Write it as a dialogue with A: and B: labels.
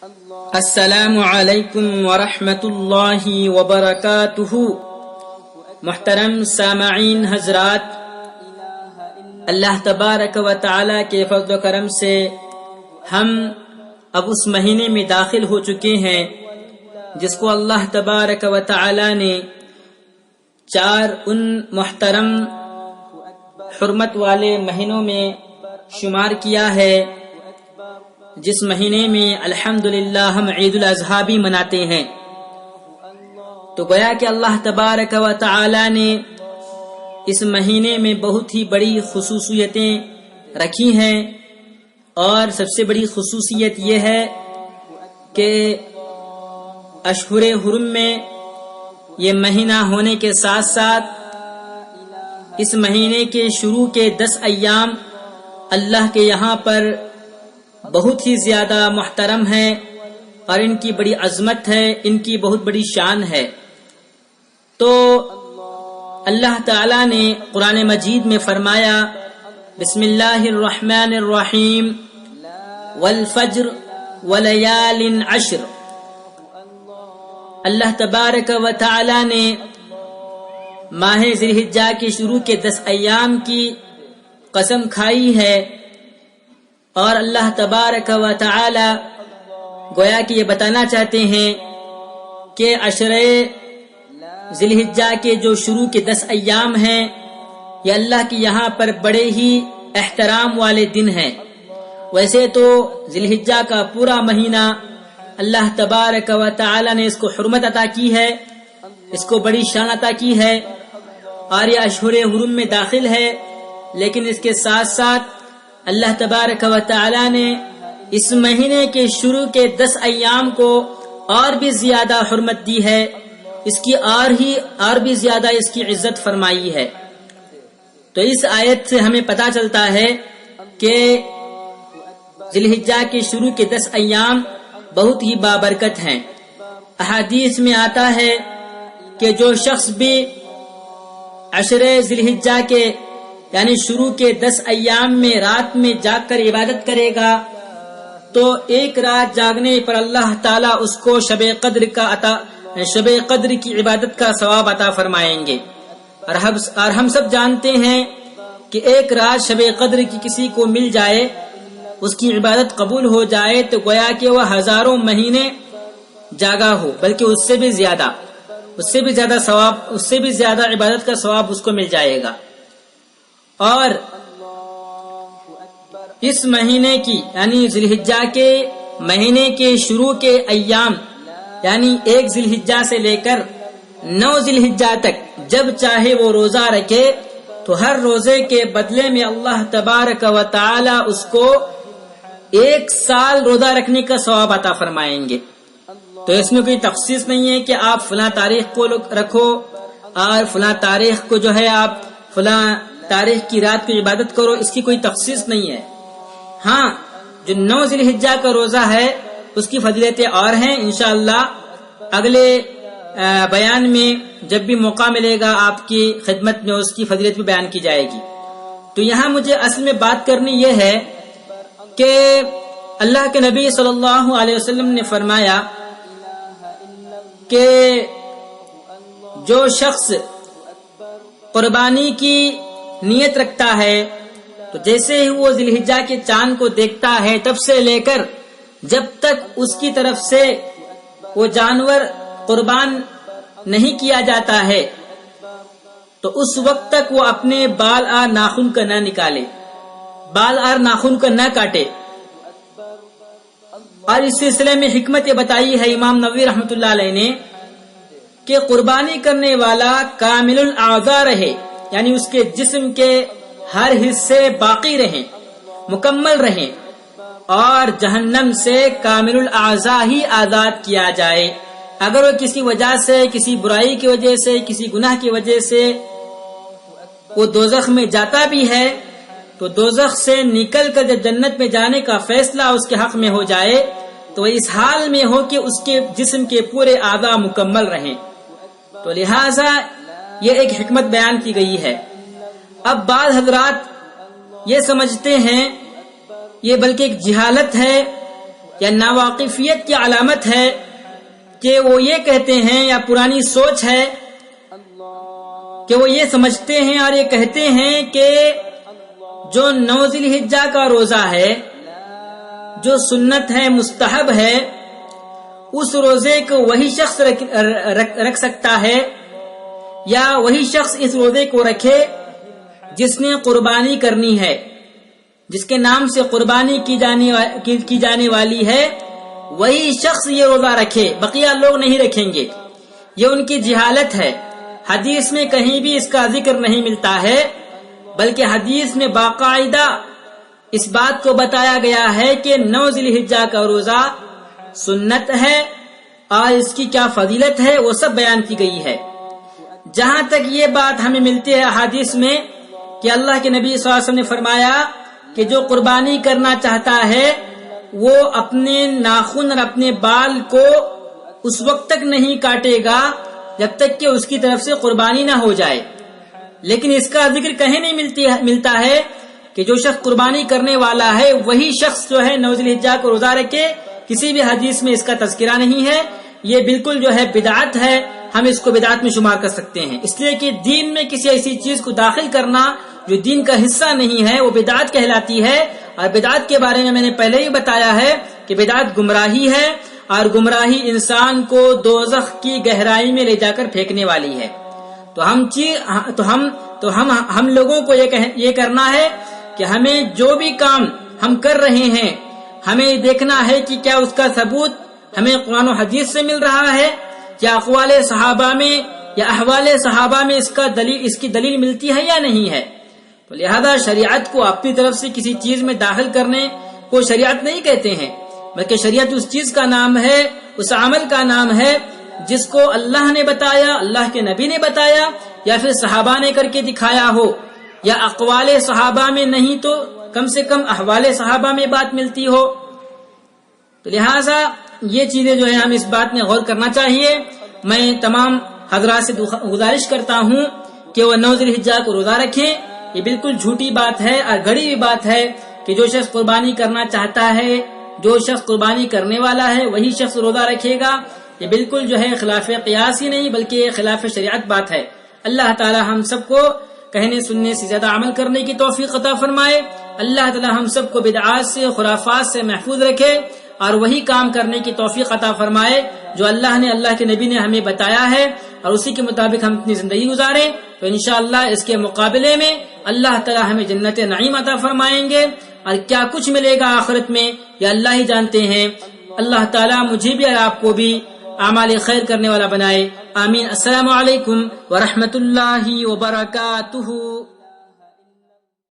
A: السلام علیکم ورحمۃ اللہ وبرکاتہ۔ محترم سامعین حضرات، اللہ تبارک و تعالی کے فضل و کرم سے ہم اب اس مہینے میں داخل ہو چکے ہیں جس کو اللہ تبارک و تعالی نے 4 ان محترم حرمت والے مہینوں میں شمار کیا ہے، جس مہینے میں الحمدللہ ہم عید الاضحیٰ بھی مناتے ہیں۔ تو گویا کہ اللہ تبارک و تعالی نے اس مہینے میں بہت ہی بڑی خصوصیتیں رکھی ہیں، اور سب سے بڑی خصوصیت یہ ہے کہ اشہر حرم میں یہ مہینہ ہونے کے ساتھ ساتھ اس مہینے کے شروع کے 10 ایام اللہ کے یہاں پر بہت ہی زیادہ محترم ہے، اور ان کی بڑی عظمت ہے، ان کی بہت بڑی شان ہے۔ تو اللہ تعالی نے قرآن مجید میں فرمایا، بسم اللہ الرحمن الرحیم، والفجر ولیال عشر۔ اللہ تبارک و تعالی نے ماہ ذی الحجہ کے شروع کے 10 ایام کی قسم کھائی ہے، اور اللہ تبارک و تعالی گویا کہ یہ بتانا چاہتے ہیں کہ عشر ذی الحجہ کے جو شروع کے 10 ایام ہیں یہ اللہ کے یہاں پر بڑے ہی احترام والے دن ہیں۔ ویسے تو ذی الحجہ کا پورا مہینہ اللہ تبارک و تعالی نے اس کو حرمت عطا کی ہے، اس کو بڑی شان عطا کی ہے، اور یہ اشہر حرم میں داخل ہے، لیکن اس کے ساتھ ساتھ اللہ تبارک و تعالی نے اس مہینے کے شروع کے 10 ایام کو اور بھی زیادہ حرمت دی ہے، اس کی اور بھی زیادہ اس کی عزت فرمائی ہے۔ تو اس آیت سے ہمیں پتہ چلتا ہے کہ ذی الحجہ کے شروع کے 10 ایام بہت ہی بابرکت ہیں۔ احادیث میں آتا ہے کہ جو شخص بھی عشر ذی الحجہ کے یعنی شروع کے 10 ایام میں رات میں جاگ کر عبادت کرے گا تو ایک رات جاگنے پر اللہ تعالیٰ اس کو شب قدر کی عبادت کا ثواب عطا فرمائیں گے۔ اور ہم سب جانتے ہیں کہ ایک رات شب قدر کی کسی کو مل جائے، اس کی عبادت قبول ہو جائے، تو گویا کہ وہ ہزاروں مہینے جاگا ہو، بلکہ اس سے بھی زیادہ ثواب، اس سے بھی زیادہ عبادت کا ثواب اس کو مل جائے گا۔ اور اس مہینے کی یعنی ذی الحجہ کے مہینے کے شروع کے ایام یعنی 1 ذی الحجہ سے لے کر 9 ذی الحجہ تک جب چاہے وہ روزہ رکھے تو ہر روزے کے بدلے میں اللہ تبارک و تعالی اس کو 1 سال روزہ رکھنے کا ثواب عطا فرمائیں گے۔ تو اس میں کوئی تخصیص نہیں ہے کہ آپ فلاں تاریخ کو رکھو اور فلاں تاریخ کو جو ہے آپ فلاں تاریخ کی رات کو عبادت کرو، اس کی کوئی تخصیص نہیں ہے۔ ہاں، جو 9 ذی الحجہ کا روزہ ہے اس کی فضیلتیں اور ہیں، انشاءاللہ اگلے بیان میں جب بھی موقع ملے گا آپ کی خدمت میں اس کی فضیلت بھی بیان کی جائے گی۔ تو یہاں مجھے اصل میں بات کرنی یہ ہے کہ اللہ کے نبی صلی اللہ علیہ وسلم نے فرمایا کہ جو شخص قربانی کی نیت رکھتا ہے تو جیسے ہی وہ ذی الحجہ کے چاند کو دیکھتا ہے تب سے لے کر جب تک اس کی طرف سے وہ جانور قربان نہیں کیا جاتا ہے تو اس وقت تک وہ اپنے بال اور ناخن کا نہ نکالے، بال اور ناخن کا نہ کاٹے۔ اور اس سلسلے میں حکمت یہ بتائی ہے امام نووی رحمۃ اللہ علیہ نے کہ قربانی کرنے والا کامل الاعضاء رہے، یعنی اس کے جسم کے ہر حصے باقی رہیں، مکمل رہیں، اور جہنم سے کامل الاعضاء ہی آزاد کیا جائے۔ اگر وہ کسی وجہ سے، کسی برائی کی وجہ سے، کسی گناہ کی وجہ سے وہ دوزخ میں جاتا بھی ہے تو دوزخ سے نکل کر جب جنت میں جانے کا فیصلہ اس کے حق میں ہو جائے تو وہ اس حال میں ہو کہ اس کے جسم کے پورے اعضاء مکمل رہیں۔ تو لہٰذا یہ ایک حکمت بیان کی گئی ہے۔ اب بعض حضرات یہ سمجھتے ہیں، یہ بلکہ ایک جہالت ہے یا ناواقفیت کی علامت ہے کہ وہ یہ کہتے ہیں، یا پرانی سوچ ہے کہ وہ یہ سمجھتے ہیں اور یہ کہتے ہیں کہ جو 9 ذی الحجہ کا روزہ ہے، جو سنت ہے، مستحب ہے، اس روزے کو وہی شخص رکھ سکتا ہے، یا وہی شخص اس روزے کو رکھے جس نے قربانی کرنی ہے، جس کے نام سے قربانی کی جانے والی ہے، وہی شخص یہ روزہ رکھے، بقیہ لوگ نہیں رکھیں گے۔ یہ ان کی جہالت ہے۔ حدیث میں کہیں بھی اس کا ذکر نہیں ملتا ہے، بلکہ حدیث میں باقاعدہ اس بات کو بتایا گیا ہے کہ 9 ذی الحجہ کا روزہ سنت ہے اور اس کی کیا فضیلت ہے وہ سب بیان کی گئی ہے۔ جہاں تک یہ بات ہمیں ملتی ہے حدیث میں کہ اللہ کے نبی صلی اللہ علیہ وسلم نے فرمایا کہ جو قربانی کرنا چاہتا ہے وہ اپنے ناخن اور اپنے بال کو اس وقت تک نہیں کاٹے گا جب تک کہ اس کی طرف سے قربانی نہ ہو جائے، لیکن اس کا ذکر کہیں نہیں ملتا ہے کہ جو شخص قربانی کرنے والا ہے وہی شخص جو ہے 9 ذی الحجہ کو روزہ رکھے۔ کسی بھی حدیث میں اس کا تذکرہ نہیں ہے۔ یہ بالکل جو ہے بدعت ہے، ہم اس کو بدعت میں شمار کر سکتے ہیں، اس لیے کہ دین میں کسی ایسی چیز کو داخل کرنا جو دین کا حصہ نہیں ہے وہ بدعت کہلاتی ہے۔ اور بدعت کے بارے میں نے پہلے ہی بتایا ہے کہ بدعت گمراہی ہے، اور گمراہی انسان کو دوزخ کی گہرائی میں لے جا کر پھینکنے والی ہے۔ ہم لوگوں کو یہ کرنا ہے کہ ہمیں جو بھی کام ہم کر رہے ہیں ہمیں دیکھنا ہے کہ کیا اس کا ثبوت ہمیں قرآن و حدیث سے مل رہا ہے، یا اقوال صحابہ میں یا احوال صحابہ میں اس کی دلیل ملتی ہے یا نہیں ہے۔ تو لہذا شریعت کو اپنی طرف سے کسی چیز میں داخل کرنے کو شریعت نہیں کہتے ہیں، بلکہ شریعت اس چیز کا نام ہے، اس عمل کا نام ہے جس کو اللہ نے بتایا، اللہ کے نبی نے بتایا، یا پھر صحابہ نے کر کے دکھایا ہو، یا اقوال صحابہ میں نہیں تو کم سے کم احوال صحابہ میں بات ملتی ہو۔ تو لہٰذا یہ چیزیں جو ہے ہم اس بات میں غور کرنا چاہیے۔ میں تمام حضرات سے گزارش کرتا ہوں کہ وہ 9 ذی الحجہ کو روزہ رکھیں۔ یہ بالکل جھوٹی بات ہے اور گڑی ہوئی بات ہے کہ جو شخص قربانی کرنا چاہتا ہے، جو شخص قربانی کرنے والا ہے وہی شخص روزہ رکھے گا۔ یہ بالکل جو ہے خلاف قیاس ہی نہیں بلکہ یہ خلاف شریعت بات ہے۔ اللہ تعالی ہم سب کو کہنے سننے سے زیادہ عمل کرنے کی توفیق عطا فرمائے۔ اللہ تعالی ہم سب کو بدعات سے، خرافات سے محفوظ رکھے اور وہی کام کرنے کی توفیق عطا فرمائے جو اللہ نے، اللہ کے نبی نے ہمیں بتایا ہے، اور اسی کے مطابق ہم اپنی زندگی گزاریں۔ تو انشاءاللہ اس کے مقابلے میں اللہ تعالی ہمیں جنت نعیم عطا فرمائیں گے، اور کیا کچھ ملے گا آخرت میں یہ اللہ ہی جانتے ہیں۔ اللہ تعالی مجھے بھی اور آپ کو بھی اعمال خیر کرنے والا بنائے، آمین۔ السلام علیکم ورحمۃ اللہ وبرکاتہ۔